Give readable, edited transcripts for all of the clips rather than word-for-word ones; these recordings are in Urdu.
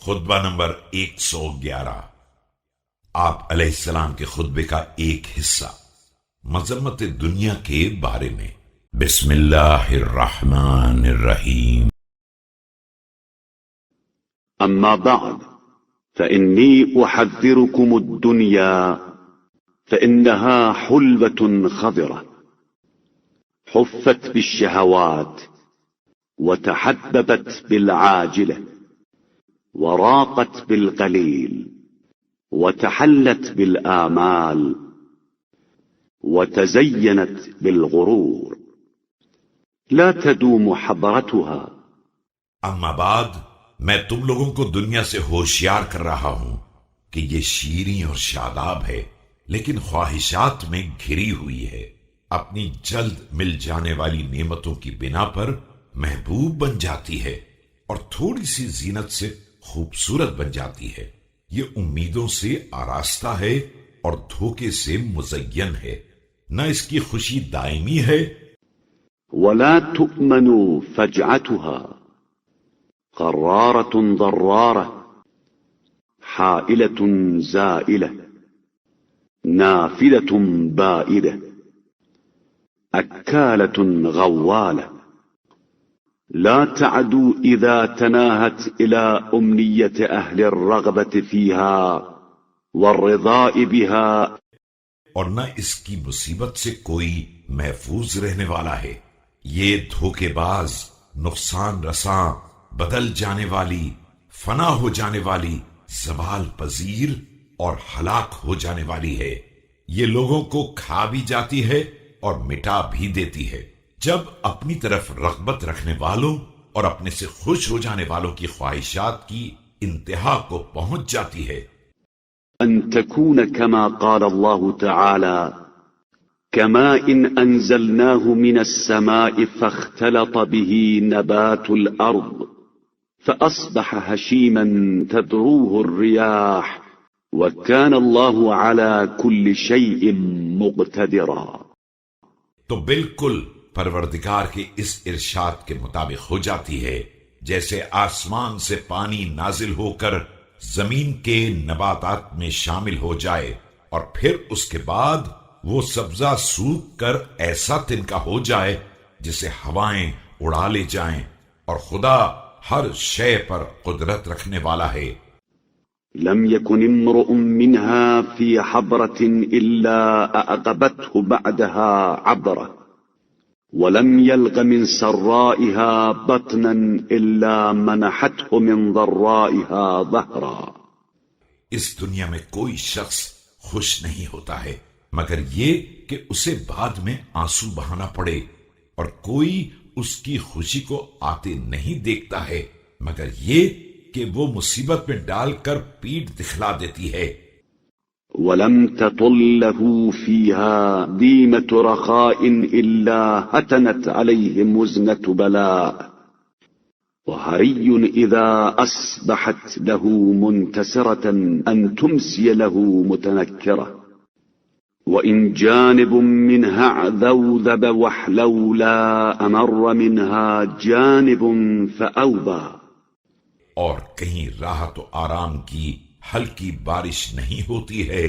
خطبہ نمبر 111 آپ علیہ السلام کے خطبے کا ایک حصہ مذمت دنیا کے بارے میں۔ بسم اللہ الرحمن الرحیم۔ أما بعد فإني أحذركم الدنيا فإنها حلوة خضرة حفت بالشهوات وتحببت بالعاجلة وراقت بالقليل وتحلت بالآمال وتزينت بالغرور لا تدوم حضرتها۔ اما بعد میں تم لوگوں کو دنیا سے ہوشیار کر رہا ہوں کہ یہ شیریں اور شاداب ہے، لیکن خواہشات میں گھری ہوئی ہے، اپنی جلد مل جانے والی نعمتوں کی بنا پر محبوب بن جاتی ہے اور تھوڑی سی زینت سے خوبصورت بن جاتی ہے۔ یہ امیدوں سے آراستہ ہے اور دھوکے سے مزین ہے، نہ اس کی خوشی دائمی ہے ولا تؤمن فجعتها قرارة ضرارة حائلة زائلة نافذة بائدة أكالة غوالة لا تعدو إذا تناهت إلى أمنية أهل الرغبة فيها والرضاء بها، اور نہ اس کی مصیبت سے کوئی محفوظ رہنے والا ہے۔ یہ دھوکے باز، نقصان رساں، بدل جانے والی، فنا ہو جانے والی، زوال پذیر اور ہلاک ہو جانے والی ہے۔ یہ لوگوں کو کھا بھی جاتی ہے اور مٹا بھی دیتی ہے۔ جب اپنی طرف رغبت رکھنے والوں اور اپنے سے خوش ہو جانے والوں کی خواہشات کی انتہا کو پہنچ جاتی ہے۔ أن تكون كما قال الله تعالى كماء إن أنزلناه من السماء فاختلط به نبات الأرض فأصبح هشيما تذروه الرياح وكان الله على كل شيء مقتدرا۔ تو بالکل پروردگار کے اس ارشاد کے مطابق ہو جاتی ہے جیسے آسمان سے پانی نازل ہو کر زمین کے نباتات میں شامل ہو جائے اور پھر اس کے بعد وہ سبزہ سوکھ کر ایسا تنکا ہو جائے جسے ہوائیں اڑا لے جائیں، اور خدا ہر شے پر قدرت رکھنے والا ہے۔ لم يكن امرؤ منها في حبرة إلا أعقبته بعدها عبرة ولم يلق من سرائها بطنا إلا منحته من ضرائها ظهرا۔ اس دنیا میں کوئی شخص خوش نہیں ہوتا ہے مگر یہ کہ اسے بعد میں آنسو بہانا پڑے، اور کوئی اس کی خوشی کو آتے نہیں دیکھتا ہے مگر یہ کہ وہ مصیبت میں ڈال کر پیٹ دکھلا دیتی ہے۔ ولم تطل له فيها ديمة رخاء إلا هتنت عليه مزنة بلاء وهري إذا أصبحت له منتصرة أن تمسي له متنكرة وإن جانب منها عذوذب وحلولا أمر منها جانب فأوبى۔ اور کہیں راحت و آرام کی ہلکی بارش نہیں ہوتی ہے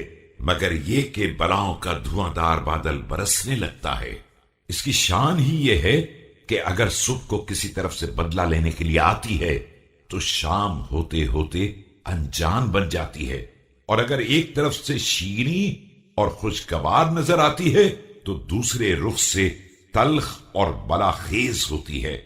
مگر یہ کہ بلاؤں کا دھواں دار بادل برسنے لگتا ہے۔ اس کی شان ہی یہ ہے کہ اگر صبح کو کسی طرف سے بدلہ لینے کے لیے آتی ہے تو شام ہوتے ہوتے انجان بن جاتی ہے، اور اگر ایک طرف سے شیریں اور خوشگوار نظر آتی ہے تو دوسرے رخ سے تلخ اور بلا خیز ہوتی ہے۔